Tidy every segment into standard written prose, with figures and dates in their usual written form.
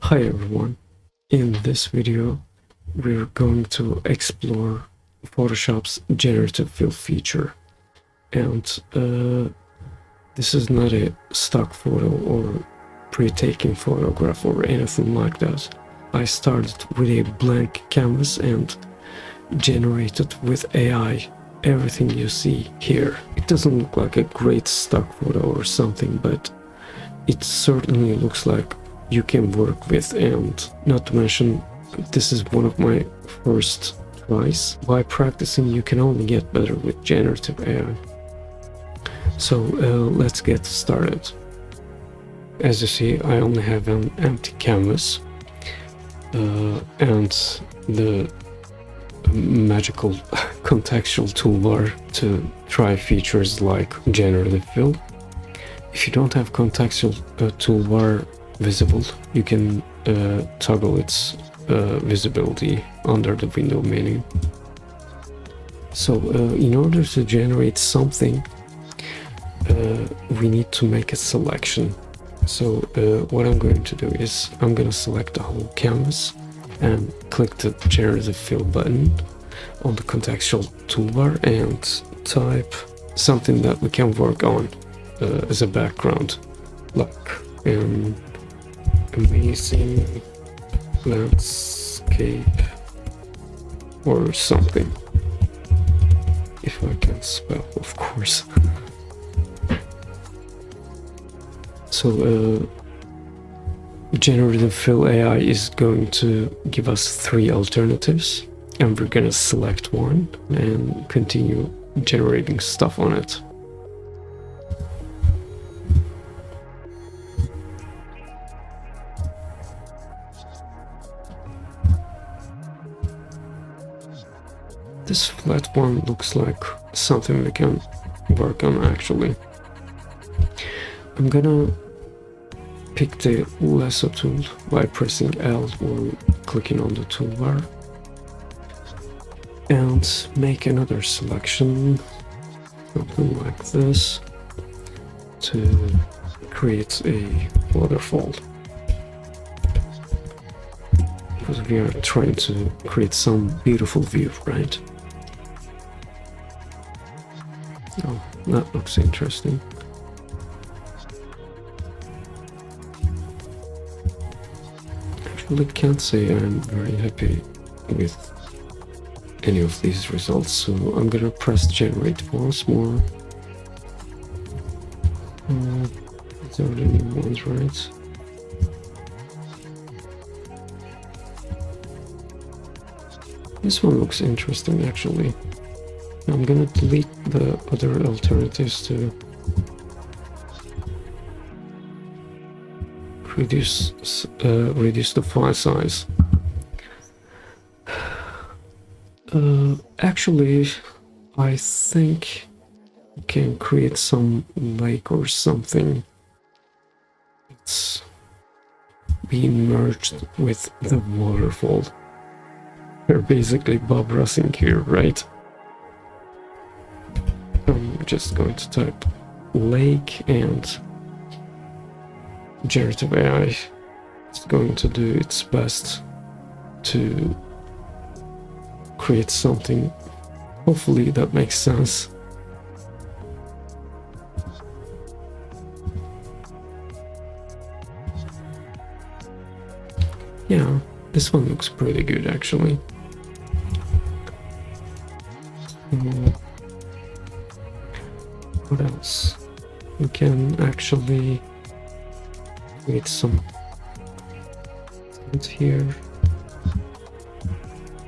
Hi everyone, in this video we're going to explore Photoshop's generative fill feature, and this is not a stock photo or pre-taken photograph or anything like that. I started with a blank canvas and generated with AI everything you see here. It doesn't look like a great stock photo or something, but it certainly looks like you can work with, and not to mention this is one of my first tries. By practicing you can only get better with generative AI. So let's get started. As you see, I only have an empty canvas and the magical contextual toolbar to try features like generative fill. If you don't have contextual toolbar visible, you can toggle its visibility under the window menu. So in order to generate something, we need to make a selection. So what I'm going to do is I'm going to select the whole canvas and click the generative fill button on the contextual toolbar and type something that we can work on as a background, like amazing landscape or something, if I can spell, of course. So generative fill AI is going to give us 3 alternatives, and we're gonna select one and continue generating stuff on it. This flat one looks like something we can work on actually. I'm gonna pick the lasso tool by pressing L or clicking on the toolbar and make another selection, something like this, to create a waterfall. Because we are trying to create some beautiful view, right? Oh, that looks interesting. Actually, can't say I'm very happy with any of these results, so I'm gonna press generate once more. These are the new ones, right? This one looks interesting actually. I'm gonna delete the other alternatives to reduce the file size. Actually, I think we can create some lake or something. It's being merged with the waterfall. We're basically Bob Rossing here, right? I'm just going to type lake, and generative AI is going to do its best to create something, hopefully that makes sense. Yeah, this one looks pretty good actually. What else? We can actually create some here.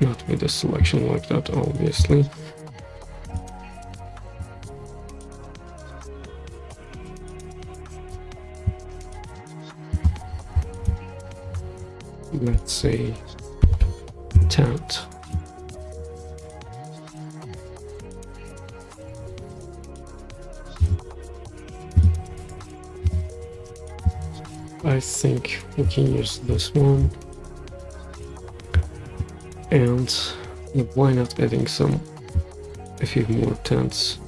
Not with a selection like that, obviously. Let's say tent. I think we can use this one, and why not adding a few more tents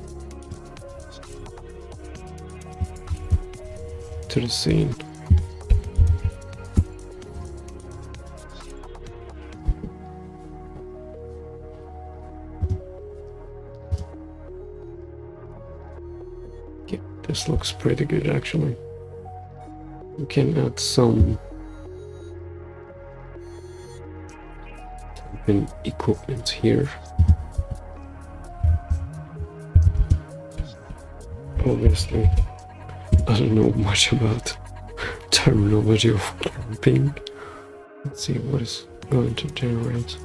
to the scene. this looks pretty good actually. We can add some equipment here. Obviously, I don't know much about terminology of camping. Let's see what is going to generate.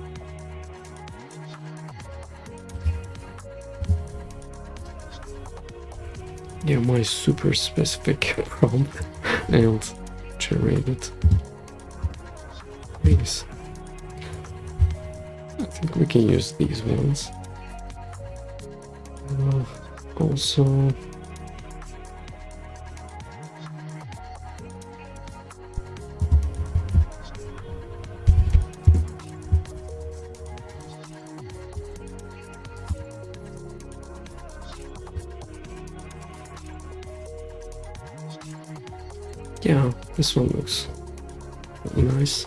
Yeah, my super specific prompt and generated these. I think we can use these ones. Also, yeah, this one looks nice.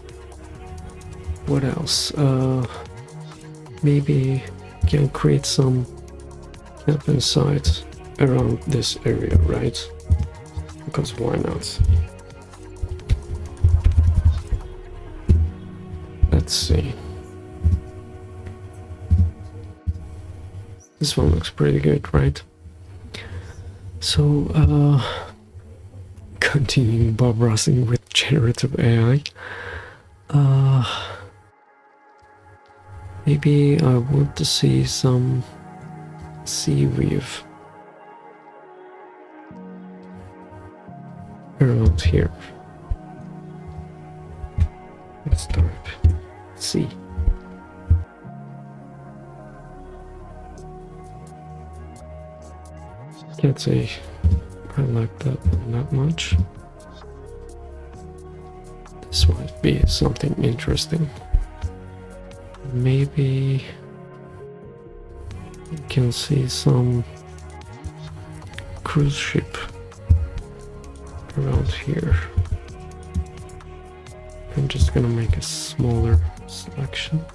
What else? Maybe can create some camping sites around this area, right? Because why not? Let's see. This one looks pretty good, right? So, continuing Bob Rossing with generative AI. Maybe I want to see some sea weave around here. Let's start sea. Can't say I like that one that much. This might be something interesting. Maybe you can see some cruise ship around here. I'm just gonna make a smaller selection.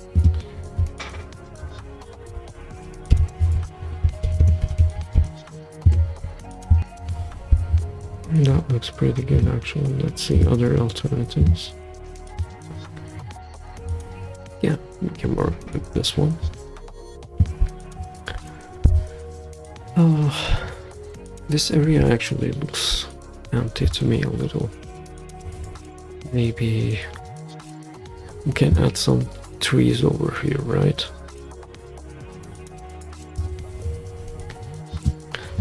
That looks pretty good actually. Let's see other alternatives. Yeah, we can work with this one. This area actually looks empty to me a little. Maybe we can add some trees over here, right?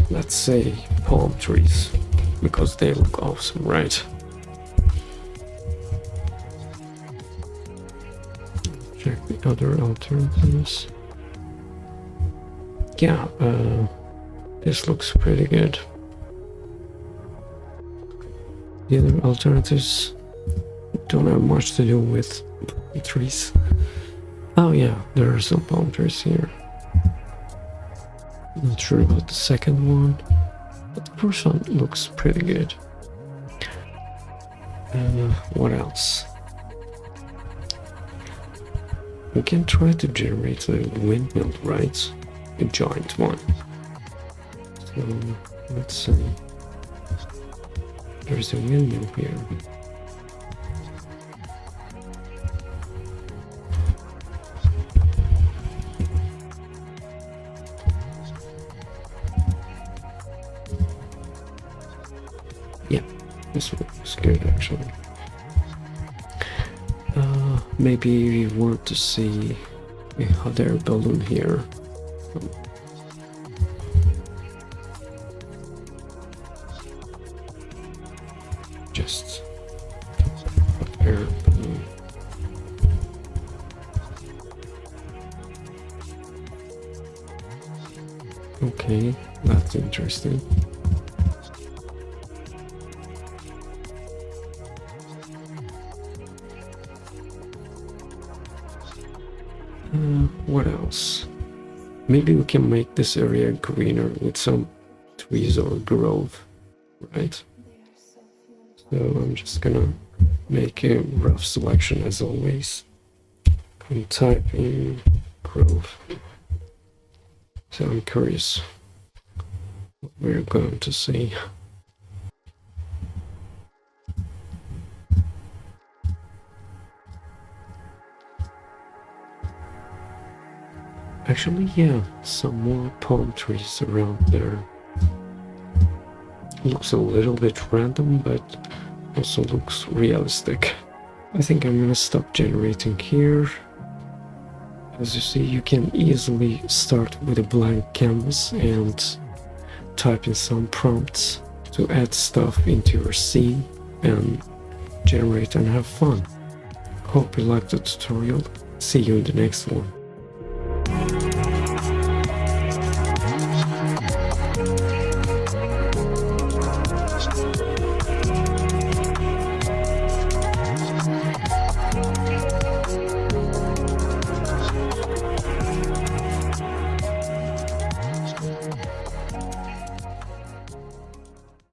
Let's say palm trees, because they look awesome, right? Check the other alternatives. Yeah, this looks pretty good. The other alternatives don't have much to do with trees. Oh yeah, there are some palm trees here. Not sure about the second one, but the first one looks pretty good. What else? We can try to generate a windmill, right? A giant one. So let's see. There's a windmill here. Yeah, this one is good actually. Maybe we want to see a hot air balloon here. Just hot air balloon. Okay, that's interesting. What else? Maybe we can make this area greener with some trees or grove, right? So I'm just gonna make a rough selection as always and type in grove. So I'm curious we're going to see. Actually, yeah, some more palm trees around there. Looks a little bit random, but also looks realistic. I think I'm gonna stop generating here. As you see, you can easily start with a blank canvas and type in some prompts to add stuff into your scene and generate and have fun. Hope you liked the tutorial. See you in the next one.